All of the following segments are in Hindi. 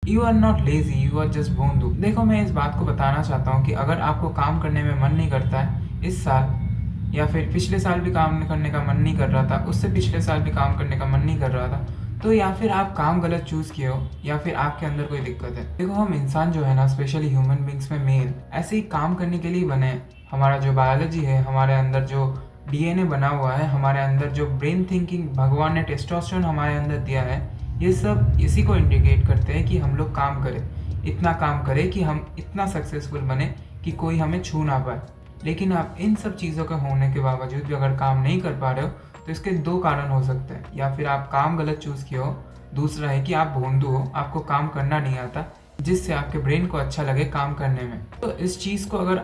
You are not lazy, you are just भोंदू। देखो, मैं इस बात को बताना चाहता हूँ कि अगर आपको काम करने में मन नहीं करता है इस साल, या फिर पिछले साल भी काम करने का मन नहीं कर रहा था, उससे पिछले साल भी काम करने का मन नहीं कर रहा था, तो या फिर आप काम गलत चूज़ किए हो या फिर आपके अंदर कोई दिक्कत है। देखो, हम इंसान जो है ना, स्पेशली ह्यूमन बींग्स में मेल, ऐसे ही काम करने के लिए बने हैं। हमारा जो बायोलॉजी है, हमारे अंदर जो डीएनए बना हुआ है, हमारे अंदर जो ब्रेन थिंकिंग भगवान ने टेस्टोस्टेरोन हमारे अंदर दिया है, ये सब इसी को इंडिकेट करते हैं कि हम लोग काम करें, इतना काम करें कि हम इतना सक्सेसफुल बने कि कोई हमें छू ना पाए। लेकिन आप इन सब चीज़ों के होने के बावजूद भी अगर काम नहीं कर पा रहे हो, तो इसके दो कारण हो सकते हैं। या फिर आप काम गलत चूज़ किए हो, दूसरा है कि आप भोंदू हो, आपको काम करना नहीं आता, जिससे आपके ब्रेन को अच्छा लगे काम करने में। तो इस चीज़ को अगर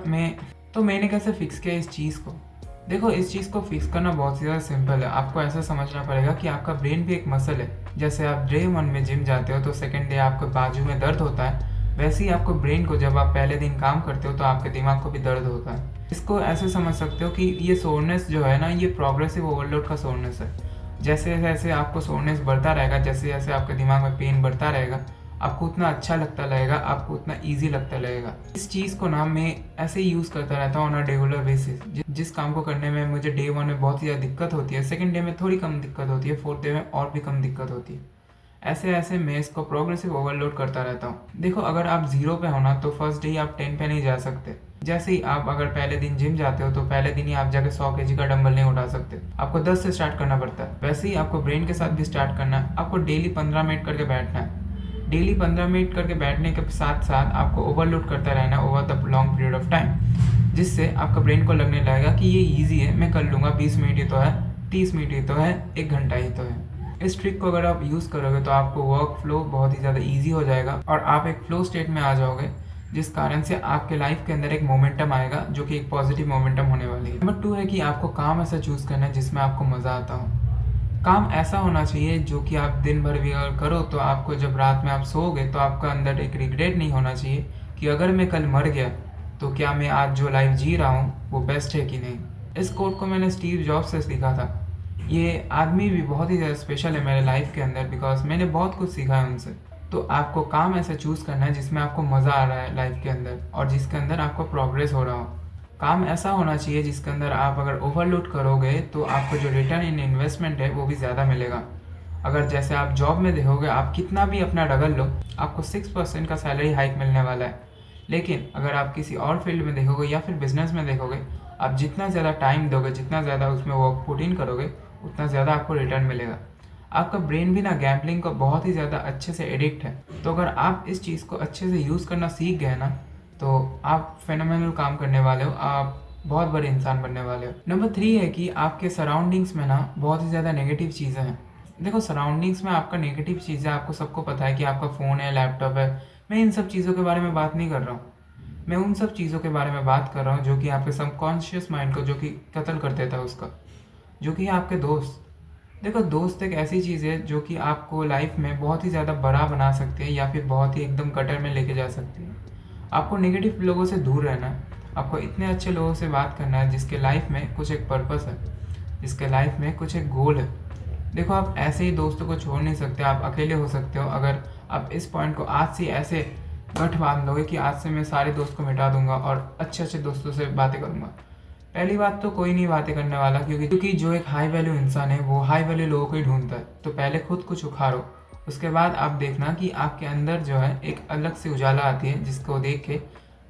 मैंने कैसे फिक्स किया इस चीज़ को? देखो, इस चीज़ को फिक्स करना बहुत ही ज़्यादा सिंपल है। आपको ऐसा समझना पड़ेगा कि आपका ब्रेन भी एक मसल है। जैसे आप डे 1 में जिम जाते हो तो सेकंड डे आपके बाजू में दर्द होता है, वैसे ही आपको ब्रेन को जब आप पहले दिन काम करते हो तो आपके दिमाग को भी दर्द होता है। इसको ऐसे समझ सकते हो कि ये सोरनेस जो है ना, ये प्रोग्रेसिव ओवरलोड का सोरनेस है। जैसे जैसे आपको सोरनेस बढ़ता रहेगा, जैसे जैसे आपके दिमाग में पेन बढ़ता रहेगा, आपको उतना अच्छा लगता रहेगा, आपको उतना ईजी लगता रहेगा। इस चीज़ को ना मैं ऐसे ही यूज़ करता रहता हूँ ऑन अ रेगुलर बेसिस। जिस काम को करने में मुझे डे 1 में बहुत ही ज़्यादा दिक्कत होती है, सेकंड डे में थोड़ी कम दिक्कत होती है, फोर्थ डे में और भी कम दिक्कत होती है। ऐसे ऐसे मैं इसको प्रोग्रेसिव ओवरलोड करता रहता हूँ। देखो, अगर आप 0 पे हो ना, तो फर्स्ट डे ही आप 10 पे नहीं जा सकते। जैसे ही आप अगर पहले दिन जिम जाते हो तो पहले दिन ही आप जाके 100 केजी का डंबल नहीं उठा सकते, आपको 10 से स्टार्ट करना पड़ता है। वैसे ही आपको ब्रेन के साथ भी स्टार्ट करना है। आपको डेली 15 मिनट करके बैठना है। डेली 15 मिनट करके बैठने के साथ साथ आपको ओवरलोड करता रहना है over the long period of time, जिससे आपका ब्रेन को लगने लगेगा कि ये ईजी है, मैं कर लूँगा, 20 मिनट ही तो है, 30 मिनट ही तो है, 1 घंटा ही तो है। इस ट्रिक को अगर आप यूज़ करोगे तो आपको वर्क फ्लो बहुत ही ज़्यादा ईजी हो जाएगा और आप एक फ्लो स्टेट में आ जाओगे, जिस कारण से आपके लाइफ के अंदर एक मोमेंटम आएगा, जो कि एक पॉजिटिव मोमेंटम होने वाली है। नंबर 2 है कि आपको काम ऐसा चूज़ करना है जिसमें आपको मज़ा आता हो। काम ऐसा होना चाहिए जो कि आप दिन भर भी अगर करो तो आपको जब रात में आप सोओगे तो आपका अंदर एक रिग्रेट नहीं होना चाहिए कि अगर मैं कल मर गया तो क्या मैं आज जो लाइफ जी रहा हूँ वो बेस्ट है कि नहीं। इस कोट को मैंने स्टीव जॉब्स से सीखा था। ये आदमी भी बहुत ही ज़्यादा स्पेशल है मेरे लाइफ के अंदर, बिकॉज मैंने बहुत कुछ सीखा है उनसे। तो आपको काम ऐसा चूज़ करना है जिसमें आपको मज़ा आ रहा है लाइफ के अंदर और जिसके अंदर आपको प्रोग्रेस हो रहा हो। काम ऐसा होना चाहिए जिसके अंदर आप अगर ओवरलोड करोगे तो आपको जो रिटर्न इन इन्वेस्टमेंट है वो भी ज़्यादा मिलेगा। अगर जैसे आप जॉब में देखोगे, आप कितना भी अपना डबल लो, आपको 6% का सैलरी हाइक मिलने वाला है। लेकिन अगर आप किसी और फील्ड में देखोगे या फिर बिजनेस में देखोगे, आप जितना ज़्यादा टाइम दोगे, जितना ज़्यादा उसमें वर्क पुट इन करोगे, उतना ज़्यादा आपको रिटर्न मिलेगा। आपका ब्रेन भी ना गैम्बलिंग को बहुत ही ज़्यादा अच्छे से एडिक्ट है। तो अगर आप इस चीज़ को अच्छे से यूज़ करना सीख गए ना, तो आप फेनोमेनल काम करने वाले हो, आप बहुत बड़े इंसान बनने वाले हो। नंबर 3 है कि आपके सराउंडिंग्स में ना बहुत ही ज़्यादा नेगेटिव चीज़ें हैं। देखो, सराउंडिंग्स में आपका नेगेटिव चीज़ें, आपको सबको पता है कि आपका फ़ोन है, लैपटॉप है। मैं इन सब चीज़ों के बारे में बात नहीं कर रहा हूँ। मैं उन सब चीज़ों के बारे में बात कर रहा हूँ जो कि आपके सबकॉन्शियस माइंड को जो कि कत्ल कर देता है उसका, जो कि है आपके दोस्त। देखो, दोस्त एक ऐसी चीज़ है जो कि आपको लाइफ में बहुत ही ज़्यादा बड़ा बना सकती है या फिर बहुत ही एकदम कटर में लेके जा सकती है। आपको नेगेटिव लोगों से दूर रहना है। आपको इतने अच्छे लोगों से बात करना है जिसके लाइफ में कुछ एक पर्पस है, जिसके लाइफ में कुछ एक गोल है। देखो, आप ऐसे ही दोस्तों को छोड़ नहीं सकते, आप अकेले हो सकते हो अगर आप इस पॉइंट को आज से ऐसे गठ बांध लोगे कि आज से मैं सारे दोस्त को मिटा दूंगा और अच्छे अच्छे दोस्तों से बातें करूंगा। पहली बात तो कोई नहीं बातें करने वाला, क्योंकि जो एक हाई वैल्यू इंसान है वो हाई वैल्यू लोगों को ही ढूंढता है। तो पहले खुद को उखाड़ो, उसके बाद आप देखना कि आपके अंदर जो है एक अलग से उजाला आती है, जिसको देख के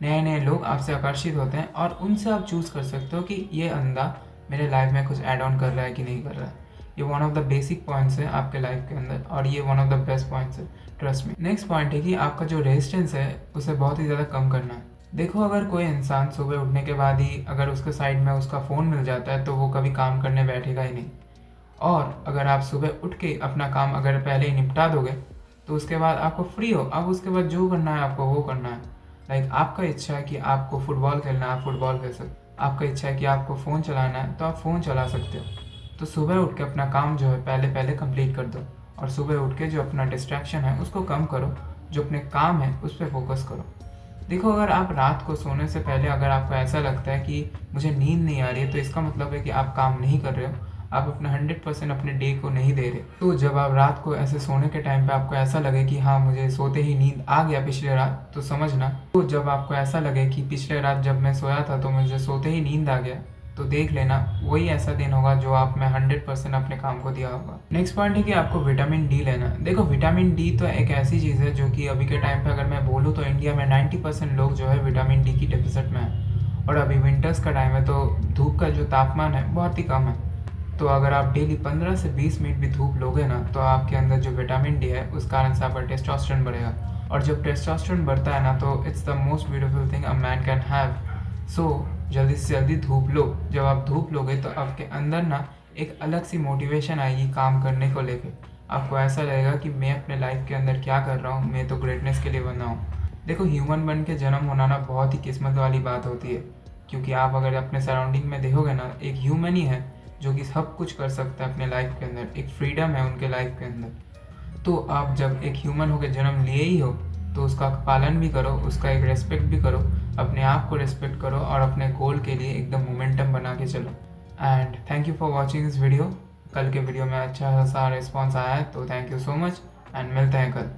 नए नए लोग आपसे आकर्षित होते हैं और उनसे आप चूज़ कर सकते हो कि ये बंदा मेरे लाइफ में कुछ ऐड ऑन कर रहा है कि नहीं कर रहा है। ये one of the basic points है आपके लाइफ के अंदर और ये one of the best points है, ट्रस्ट मी। नेक्स्ट पॉइंट है कि आपका जो रेजिस्टेंस है उसे बहुत ही ज़्यादा कम करना है। देखो, अगर कोई इंसान सुबह उठने के बाद ही अगर उसके साइड में उसका फ़ोन मिल जाता है तो वो कभी काम करने बैठेगा ही नहीं। और अगर आप सुबह उठ के अपना काम अगर पहले ही निपटा दोगे तो उसके बाद आपको फ्री हो, अब उसके बाद जो करना है आपको वो करना है। लाइक आपका इच्छा है कि आपको फुटबॉल खेलना है, आप फुटबॉल खेल सकते हो। आपका इच्छा है कि आपको फ़ोन चलाना है तो आप फ़ोन चला सकते हो। तो सुबह उठ के अपना काम जो है पहले पहले कंप्लीट कर दो और सुबह उठ के जो अपना डिस्ट्रैक्शन है उसको कम करो, जो अपने काम है उस पर फोकस करो। देखो, अगर आप रात को सोने से पहले अगर आपको ऐसा लगता है कि मुझे नींद नहीं आ रही है, तो इसका मतलब है कि आप काम नहीं कर रहे हो, आप अपना 100% अपने डे को नहीं दे रहे। तो जब आप रात को ऐसे सोने के टाइम पे आपको ऐसा लगे कि हाँ मुझे सोते ही नींद आ गया पिछले रात, तो समझना, तो जब आपको ऐसा लगे कि पिछले रात जब मैं सोया था तो मुझे सोते ही नींद आ गया, तो देख लेना वही ऐसा दिन होगा जो आप में 100% अपने काम को दिया होगा। नेक्स्ट पॉइंट है कि आपको विटामिन डी लेना। देखो विटामिन डी तो एक ऐसी चीज़ है जो कि अभी के टाइम पे अगर मैं बोलूँ तो इंडिया में 90% लोग जो है विटामिन डी की डेफिसिट में है, और अभी विंटर्स का टाइम है तो धूप का जो तापमान है बहुत ही कम है। तो अगर आप डेली 15 से 20 मिनट भी धूप लोगे ना, तो आपके अंदर जो विटामिन डी है उस कारण से आपका टेस्टोस्टेरोन बढ़ेगा, और जब टेस्टोस्टेरोन बढ़ता है ना तो it's the most beautiful thing a man can have. So जल्दी से जल्दी धूप लो। जब आप धूप लोगे तो आपके अंदर ना एक अलग सी मोटिवेशन आएगी काम करने को लेके। आपको ऐसा लगेगा कि मैं अपने लाइफ के अंदर क्या कर रहा हूँ, मैं तो ग्रेटनेस के लिए बना हूँ। देखो ह्यूमन बन के जन्म होना ना बहुत ही किस्मत वाली बात होती है, क्योंकि आप अगर अपने सराउंडिंग में देखोगे ना, एक ह्यूमन ही है जो कि सब कुछ कर सकता है अपने लाइफ के अंदर, एक फ्रीडम है उनके लाइफ के अंदर। तो आप जब एक ह्यूमन होकर जन्म लिए ही हो तो उसका पालन भी करो, उसका एक रेस्पेक्ट भी करो, अपने आप को रेस्पेक्ट करो और अपने गोल के लिए एकदम मोमेंटम बना के चलो। And thank you for watching this video. कल के वीडियो में अच्छा सा रिस्पॉन्स आया है तो thank you so much, and मिलते हैं कल।